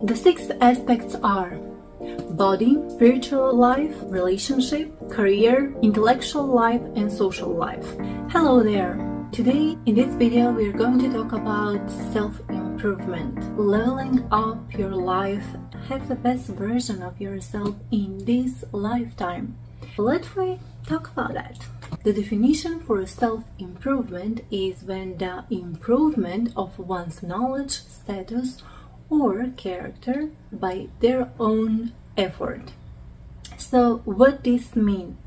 The 6 aspects are body, spiritual life, relationship, career, intellectual life, and social life. Hello there! Today in this video we are going to talk about self-improvement, leveling up your life, have the best version of yourself in this lifetime. Let's talk about that. The definition for self-improvement is when the improvement of one's knowledge, status, or character by their own effort. So what this mean?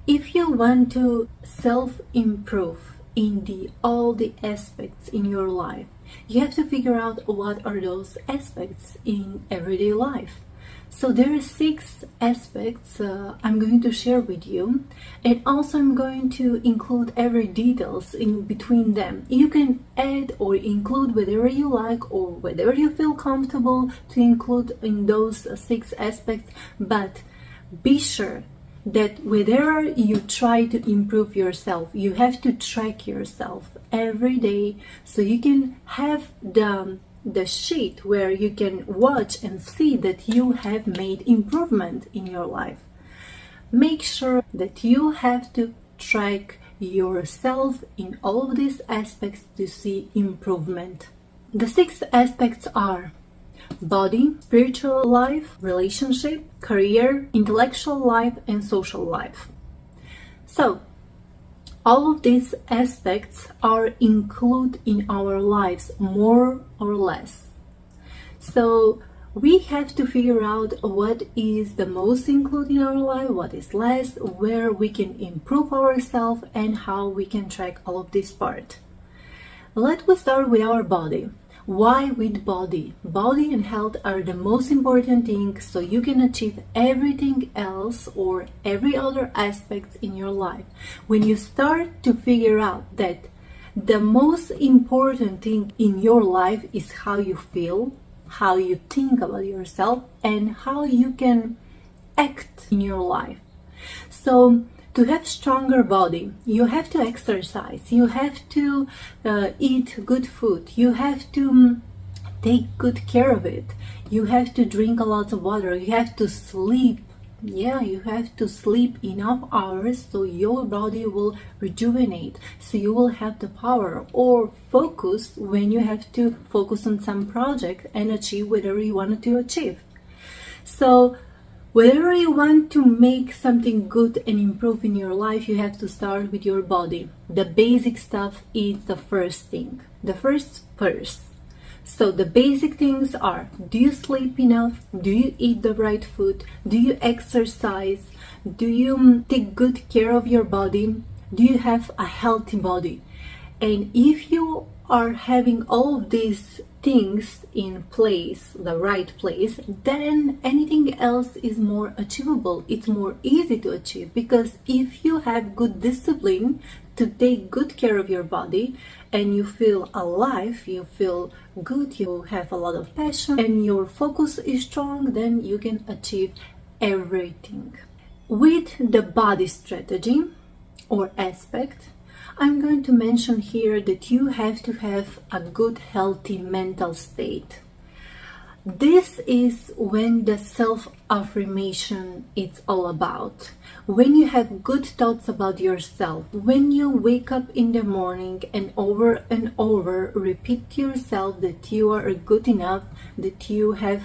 If you want to self-improve in all the aspects in your life, you have to figure out what are those aspects in everyday life. So there are 6 aspects I'm going to share with you, and also I'm going to include every details in between them. You can add or include whatever you like or whatever you feel comfortable to include in those 6 aspects, but be sure that whenever you try to improve yourself, you have to track yourself every day so you can have the sheet where you can watch and see that you have made improvement in your life. Make sure that you have to track yourself in all of these aspects to see improvement. The 6 aspects are body, spiritual life, relationship, career, intellectual life, and social life. So all of these aspects are included in our lives more or less. So we have to figure out what is the most included in our life, what is less, where we can improve ourselves, and how we can track all of this part. Let's start with our body. Why with body? Body and health are the most important things so you can achieve everything else or every other aspect in your life. When you start to figure out that the most important thing in your life is how you feel, how you think about yourself, and how you can act in your life. So to have stronger body, you have to exercise, you have to eat good food, you have to take good care of it, you have to drink a lot of water, you have to sleep. You have to sleep enough hours so your body will rejuvenate, so you will have the power or focus when you have to focus on some project and achieve whatever you wanted to achieve. So whenever you want to make something good and improve in your life, you have to start with your body. The basic stuff is the first thing, the first. So the basic things are: do you sleep enough? Do you eat the right food? Do you exercise? Do you take good care of your body? Do you have a healthy body? And if you are having all of these things in place, the right place, then anything else is more achievable. It's more easy to achieve, because if you have good discipline to take good care of your body and you feel alive, you feel good, you have a lot of passion, and your focus is strong, then you can achieve everything. With the body strategy or aspect, I'm going to mention here that you have to have a good, healthy mental state. This is when the self-affirmation is all about. When you have good thoughts about yourself, when you wake up in the morning and over repeat to yourself that you are good enough, that you have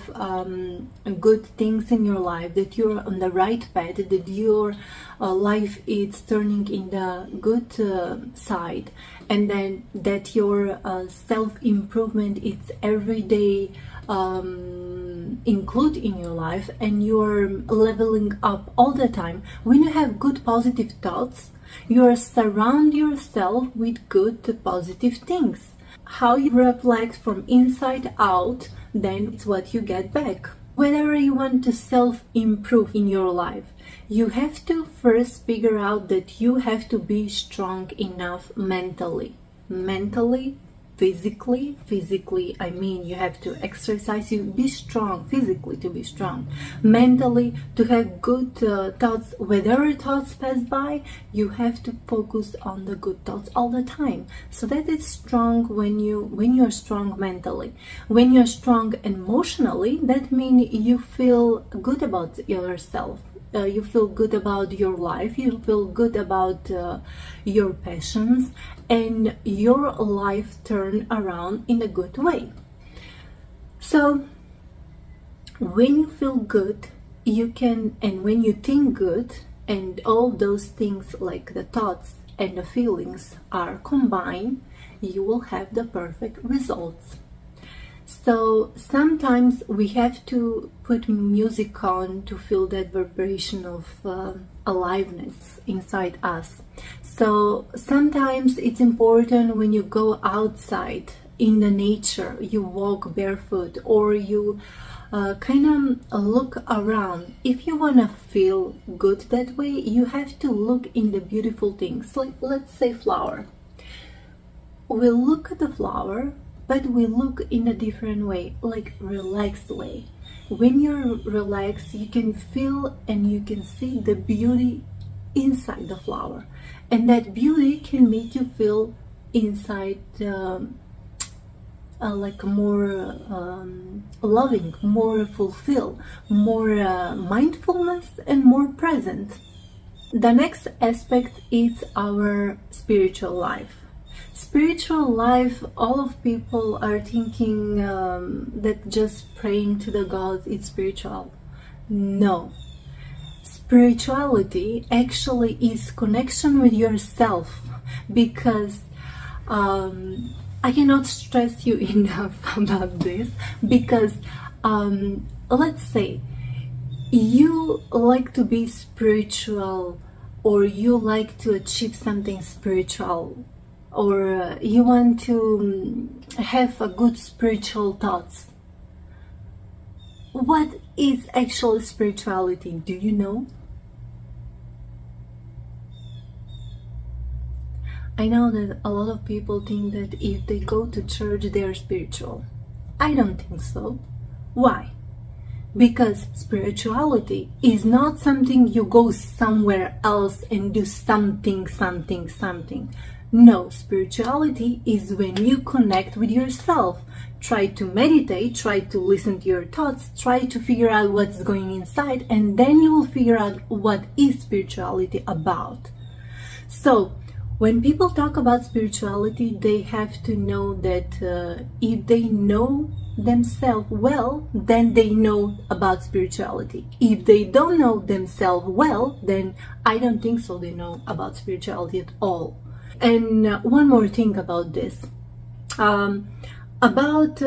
good things in your life, that you are on the right path, that your life is turning in the good side, and then that your self-improvement is every day include in your life, and you're leveling up all the time. When you have good positive thoughts, you surround yourself with good positive things. How you reflect from inside out, then it's what you get back. Whenever you want to self-improve in your life, you have to first figure out that you have to be strong enough mentally physically, I mean you have to exercise, you be strong physically to be strong, mentally to have good thoughts. Whatever thoughts pass by, you have to focus on the good thoughts all the time, so that it's strong. When you're strong mentally, when you're strong emotionally, that means you feel good about yourself. You feel good about your life, you feel good about your passions, and your life turn around in a good way. So when you feel good, you can, and when you think good, and all those things like the thoughts and the feelings are combined, you will have the perfect results. So sometimes we have to put music on to feel that vibration of aliveness inside us. So sometimes it's important when you go outside in the nature, you walk barefoot, or you kind of look around. If you want to feel good that way, you have to look in the beautiful things. Like, let's say flower. We look at the flower, but we look in a different way, like relaxed way. When you're relaxed, you can feel and you can see the beauty inside the flower, and that beauty can make you feel inside like more loving, more fulfilled, more mindfulness, and more present. The next aspect is our spiritual life. Spiritual life, all of people are thinking that just praying to the God is spiritual. No. Spirituality actually is connection with yourself, because I cannot stress you enough about this, because let's say you like to be spiritual, or you like to achieve something spiritual, or you want to have a good spiritual thoughts. What is actual spirituality? Do you know? I know that a lot of people think that if they go to church, they are spiritual. I don't think so. Why? Because spirituality is not something you go somewhere else and do something. No, spirituality is when you connect with yourself. Try to meditate, try to listen to your thoughts, try to figure out what's going inside, and then you will figure out what is spirituality about. So, when people talk about spirituality, they have to know that if they know themselves well, then they know about spirituality. If they don't know themselves well, then I don't think so they know about spirituality at all. And one more thing about this, about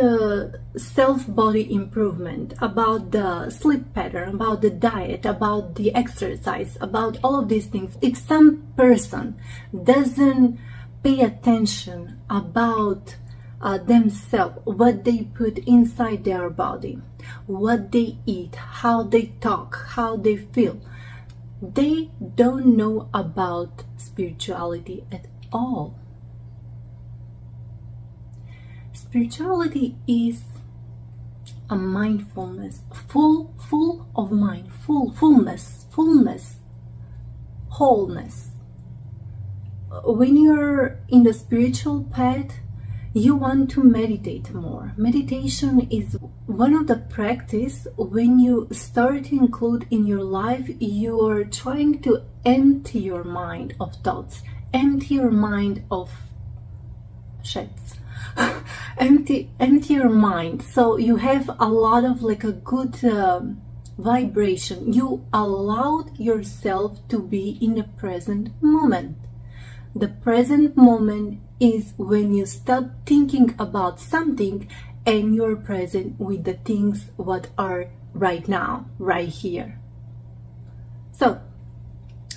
self-body improvement, about the sleep pattern, about the diet, about the exercise, about all of these things. If some person doesn't pay attention about themselves, what they put inside their body, what they eat, how they talk, how they feel, they don't know about spirituality at all. Spirituality is a mindfulness, full of mind, fullness, wholeness. When you're in the spiritual path, you want to meditate more. Meditation is one of the practice when you start to include in your life, you are trying to empty your mind of thoughts, empty your mind of shits. empty your mind, so you have a lot of like a good vibration. You allowed yourself to be in the present moment. The present moment is when you stop thinking about something and you're present with the things what are right now, right here. So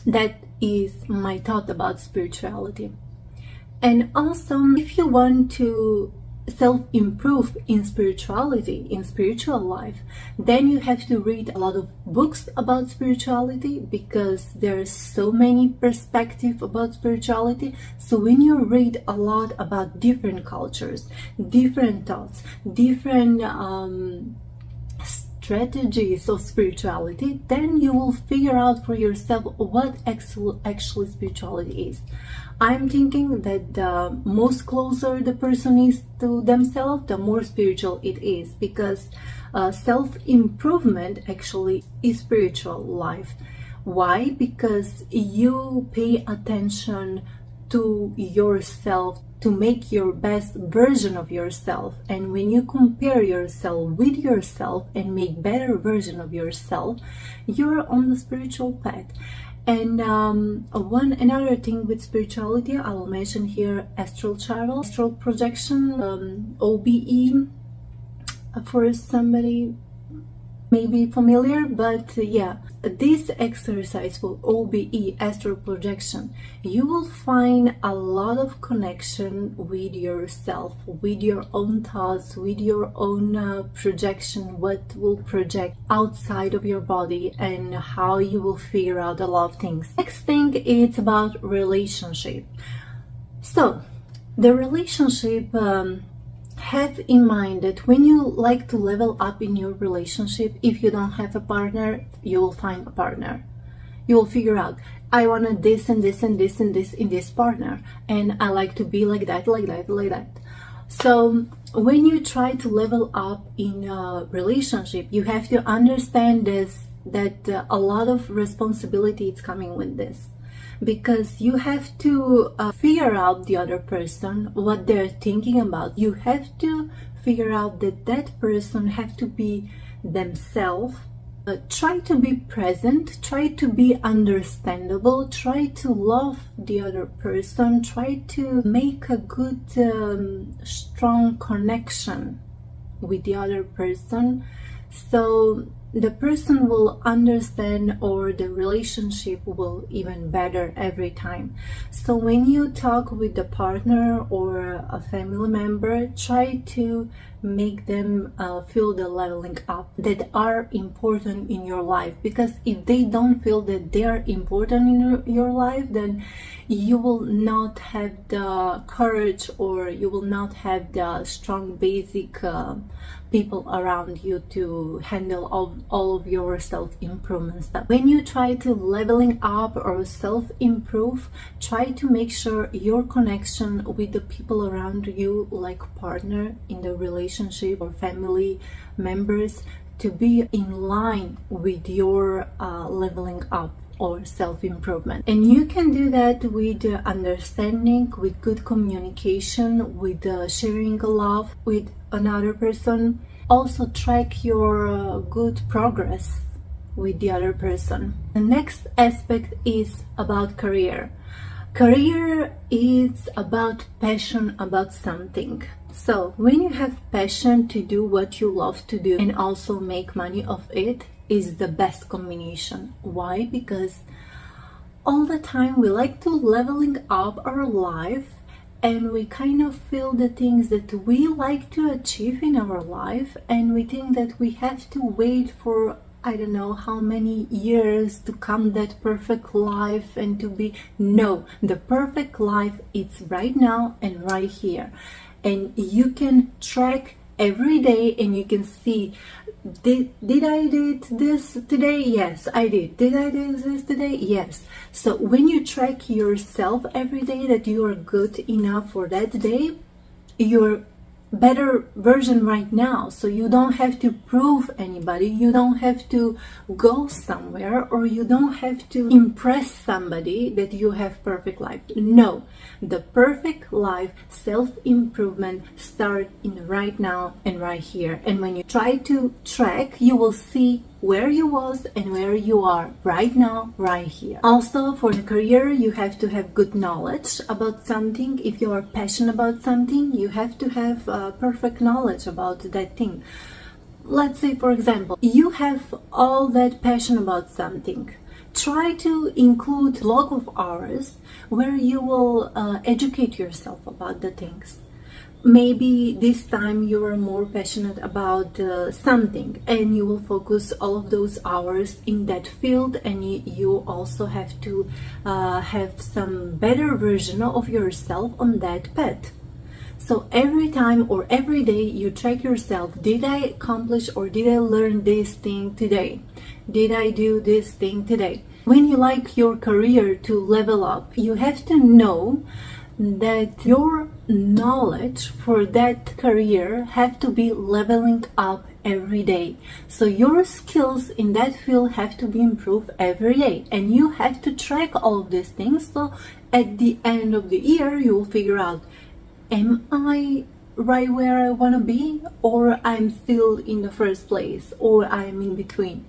that is my thought about spirituality. And also, if you want to self-improve in spirituality, in spiritual life, then you have to read a lot of books about spirituality, because there's so many perspectives about spirituality. So when you read a lot about different cultures, different thoughts, different strategies of spirituality, then you will figure out for yourself what actually spirituality is. I'm thinking that the most closer the person is to themselves, the more spiritual it is, because self-improvement actually is spiritual life. Why? Because you pay attention to yourself, to make your best version of yourself. And when you compare yourself with yourself and make better version of yourself, you're on the spiritual path. And another thing with spirituality, I will mention here astral travel, astral projection, OBE, for somebody maybe familiar, but yeah, this exercise for OBE, astral projection, you will find a lot of connection with yourself, with your own thoughts, with your own projection, what will project outside of your body, and how you will figure out a lot of things. Next thing is about relationship. So the relationship, have in mind that when you like to level up in your relationship, if you don't have a partner, you will find a partner. You will figure out, I want this and this and this and this in this partner, and I like to be like that, like that, like that. So when you try to level up in a relationship, you have to understand this, that a lot of responsibility is coming with this. Because you have to figure out the other person, what they're thinking about. You have to figure out that that person have to be themselves. Try to be present, try to be understandable, try to love the other person, try to make a good, strong connection with the other person. So the person will understand, or the relationship will even better every time. So when you talk with the partner or a family member, try to make them feel the leveling up that are important in your life, because if they don't feel that they are important in your life, then you will not have the courage, or you will not have the strong basic people around you to handle all of your self-improvement stuff. When you try to leveling up or self-improve, try to make sure your connection with the people around you, like partner in the relationship or family members, to be in line with your leveling up or self-improvement. And you can do that with understanding, with good communication, with sharing love with another person. Also track your good progress with the other person. The next aspect is about career. Career is about passion about something. So when you have passion to do what you love to do and also make money of it, is the best combination. Why? Because all the time we like to leveling up our life, and we kind of feel the things that we like to achieve in our life, and we think that we have to wait for I don't know how many years to come that perfect life and to be. No, the perfect life is right now and right here, and you can track every day and you can see, did I did this today? Yes, I did. Did I do this today? Yes. So when you track yourself every day that you are good enough for that day, you're better version right now. So you don't have to prove anybody, you don't have to go somewhere, or you don't have to impress somebody that you have perfect life. No, the perfect life, self-improvement start in right now and right here. And when you try to track, you will see where you was and where you are right now, right here. Also, for the career, you have to have good knowledge about something. If you are passionate about something, you have to have perfect knowledge about that thing. Let's say, for example, you have all that passion about something. Try to include log of hours where you will educate yourself about the things. maybe this time you are more passionate about something, and you will focus all of those hours in that field, and you also have to have some better version of yourself on that path. So every time or every day you check yourself, did I accomplish or did I learn this thing today? Did I do this thing today? When you like your career to level up, you have to know that your knowledge for that career have to be leveling up every day. So your skills in that field have to be improved every day, and you have to track all of these things. So at the end of the year you will figure out, am I right where I want to be, or I'm still in the first place, or I'm in between.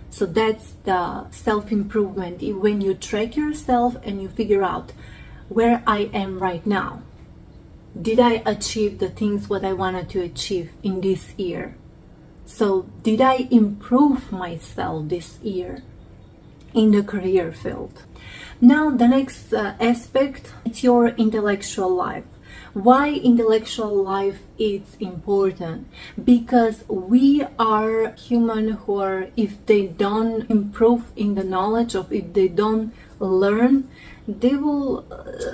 So that's the self-improvement, when you track yourself and you figure out where I am right now. Did I achieve the things what I wanted to achieve in this year? So did I improve myself this year in the career field? Now the next aspect, it's your intellectual life. Why intellectual life is important? Because we are human who are, if they don't improve in the knowledge of, if they don't learn, they will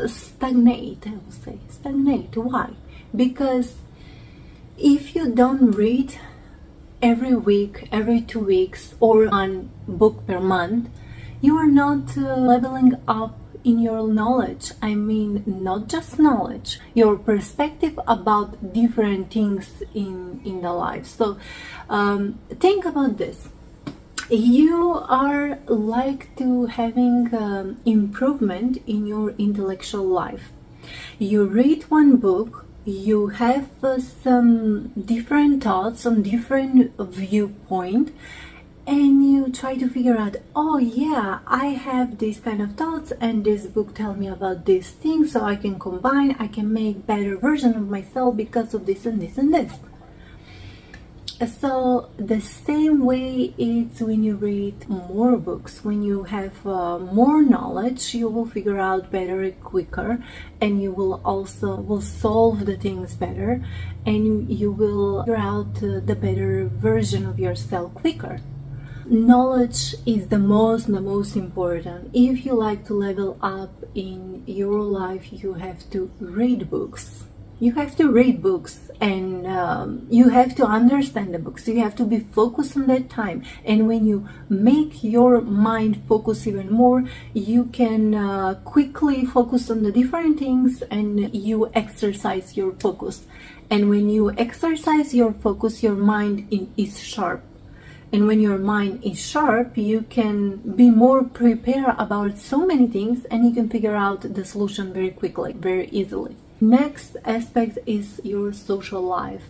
stagnate. I will say stagnate. Why? Because if you don't read every week, every 2 weeks, or one book per month, you are not leveling up in your knowledge. I mean, not just knowledge, your perspective about different things in the life. So think about this. You are like to having improvement in your intellectual life. You read one book, you have some different thoughts, some different viewpoint, and you try to figure out, oh yeah, I have these kind of thoughts, and this book tell me about this thing, so I can combine, I can make better version of myself because of this and this and this. So the same way it's when you read more books, when you have more knowledge, you will figure out better, quicker, and you will also solve the things better, and you will figure out the better version of yourself quicker. Knowledge is the most important. If you like to level up in your life, you have to read books. You have to read books, and you have to understand the books. You have to be focused on that time. And when you make your mind focus even more, you can quickly focus on the different things, and you exercise your focus. And when you exercise your focus, your mind is sharp. And when your mind is sharp, you can be more prepared about so many things, and you can figure out the solution very quickly, very easily. Next aspect is your social life.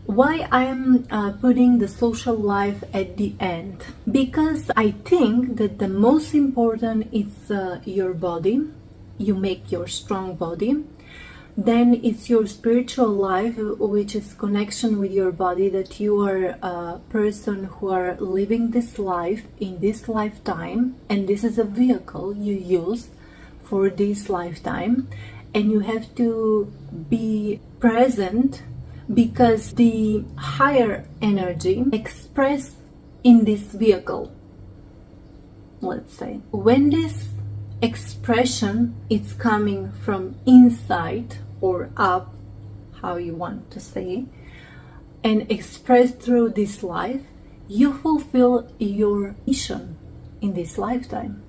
Why I'm putting the social life at the end? Because I think that the most important is your body. You make your strong body. Then it's your spiritual life, which is connection with your body, that you are a person who are living this life in this lifetime, and this is a vehicle you use for this lifetime. And you have to be present, because the higher energy expressed in this vehicle, let's say, when this expression is coming from inside or up, how you want to say, and expressed through this life, you fulfill your mission in this lifetime.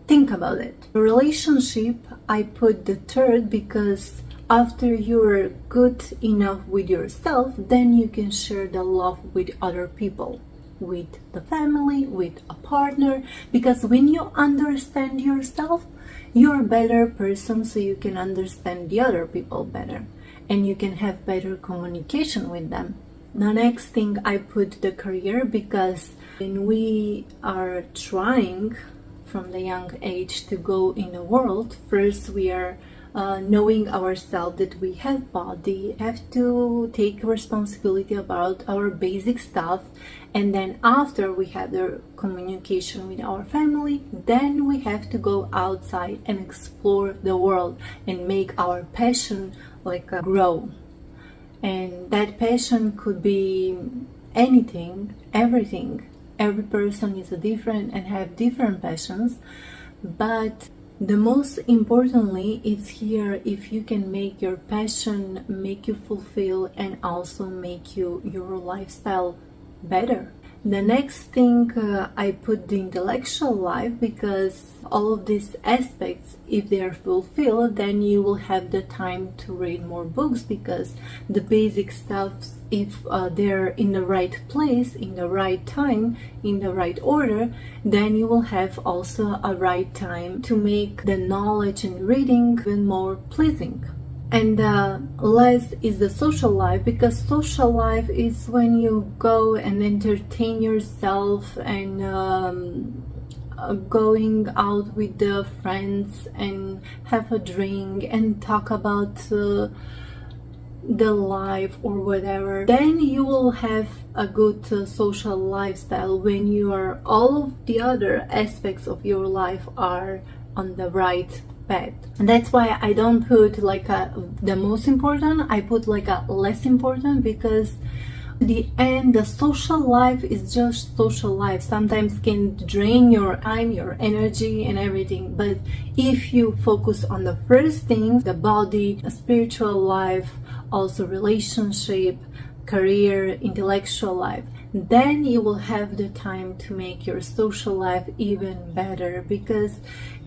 Think about it. Relationship, I put the third, because after you're good enough with yourself, then you can share the love with other people, with the family, with a partner. Because when you understand yourself, you're a better person, so you can understand the other people better, and you can have better communication with them. The next thing I put the career, because when we are trying from the young age to go in the world, first we are knowing ourselves that we have body, have to take responsibility about our basic stuff, and then after we have the communication with our family, then we have to go outside and explore the world and make our passion grow. And that passion could be anything, everything. Every person is different and have different passions, but the most importantly is here if you can make your passion make you fulfill and also make your lifestyle better. The next thing I put the intellectual life, because all of these aspects, if they are fulfilled, then you will have the time to read more books, because the basic stuff, if they're in the right place, in the right time, in the right order, then you will have also a right time to make the knowledge and reading even more pleasing. And last is the social life, because social life is when you go and entertain yourself and going out with the friends and have a drink and talk about the life or whatever. Then you will have a good social lifestyle when all of the other aspects of your life are on the right. And that's why I don't put the most important, I put a less important, because in the end the social life is just social life. Sometimes can drain your time, your energy and everything, but if you focus on the first thing, the body, a spiritual life, also relationship, career, intellectual life, then you will have the time to make your social life even better, because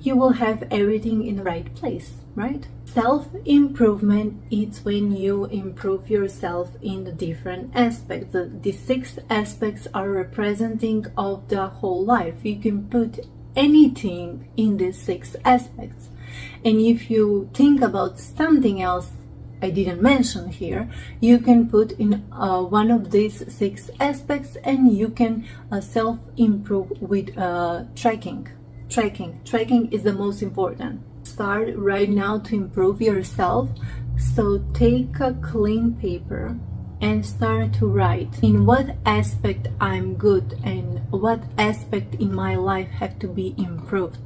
you will have everything in the right place, right? Self-improvement is when you improve yourself in the different aspects. The 6 aspects are representing of the whole life. You can put anything in these 6 aspects. And if you think about something else I didn't mention here, you can put in one of these 6 aspects, and you can self-improve with tracking. Tracking is the most important. Start right now to improve yourself. So take a clean paper and start to write in what aspect I'm good and what aspect in my life have to be improved.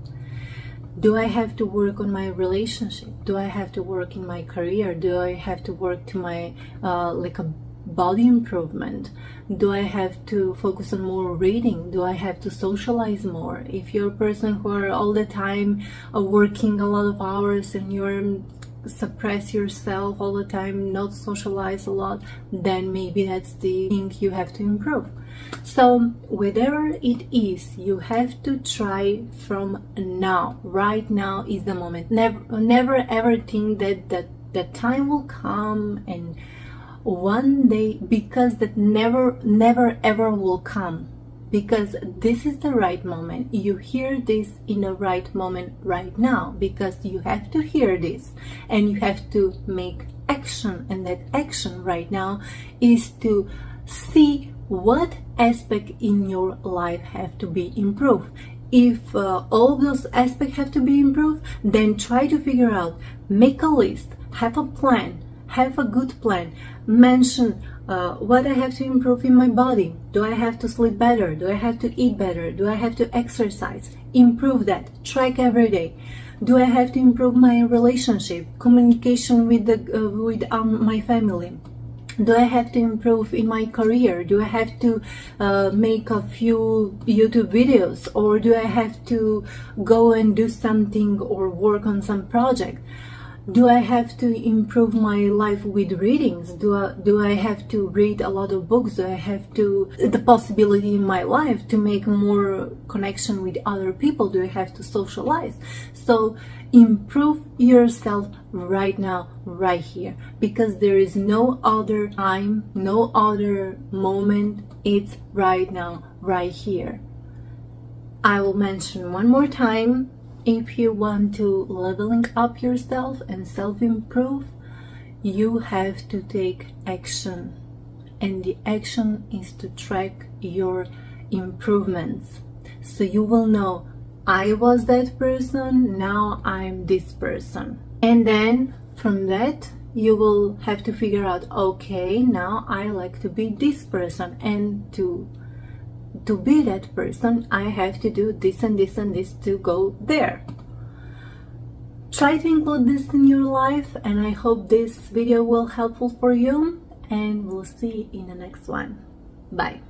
Do I have to work on my relationship? Do I have to work in my career? Do I have to work to my a body improvement? Do I have to focus on more reading? Do I have to socialize more? If you're a person who are all the time working a lot of hours and you're suppress yourself all the time, not socialize a lot, then maybe that's the thing you have to improve. So whatever it is, you have to try from now. Right now is the moment. Never ever think that the time will come and one day, because that never ever will come, because this is the right moment. You hear this in the right moment right now, because you have to hear this and you have to make action, and that action right now is to see what aspect in your life have to be improved. If all those aspects have to be improved, then try to figure out, make a list, have a plan, have a good plan, mention what I have to improve in my body. Do I have to sleep better? Do I have to eat better? Do I have to exercise? Improve that. Track every day. Do I have to improve my relationship, communication with my family? Do I have to improve in my career? Do I have to make a few YouTube videos? Or do I have to go and do something or work on some project? Do I have to improve my life with readings? Do I have to read a lot of books? Do I have to the possibility in my life to make more connection with other people? Do I have to socialize? So improve yourself right now, right here, because there is no other time, no other moment. It's right now, right here. I will mention one more time. If you want to leveling up yourself and self-improve, you have to take action. And the action is to track your improvements. So you will know, I was that person, now I'm this person. And then from that, you will have to figure out, okay, now I like to be this person, and to be that person, I have to do this and this and this to go there. Try to include this in your life, and I hope this video will helpful for you, and we'll see you in the next one. Bye.